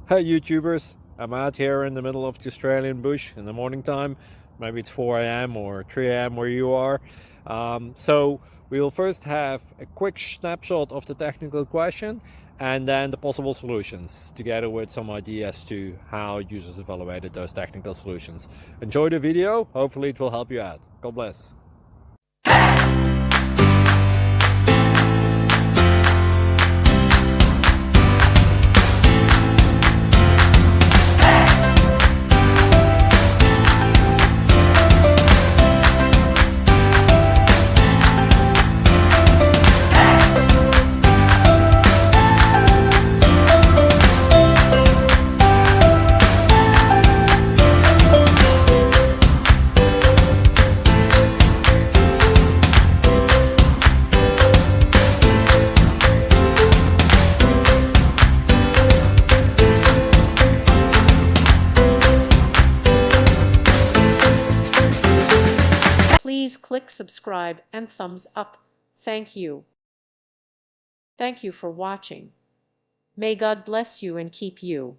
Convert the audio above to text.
Hey YouTubers, I'm out here in the middle of the Australian bush in the morning time. Maybe it's 4 a.m. or 3 a.m. where you are. So we will first have a quick snapshot of the technical question and then the possible solutions, together with some ideas to how users evaluated those technical solutions. Enjoy the video, hopefully it will help you out. God bless. Please click subscribe and thumbs up. Thank you. Thank you for watching. May God bless you and keep you.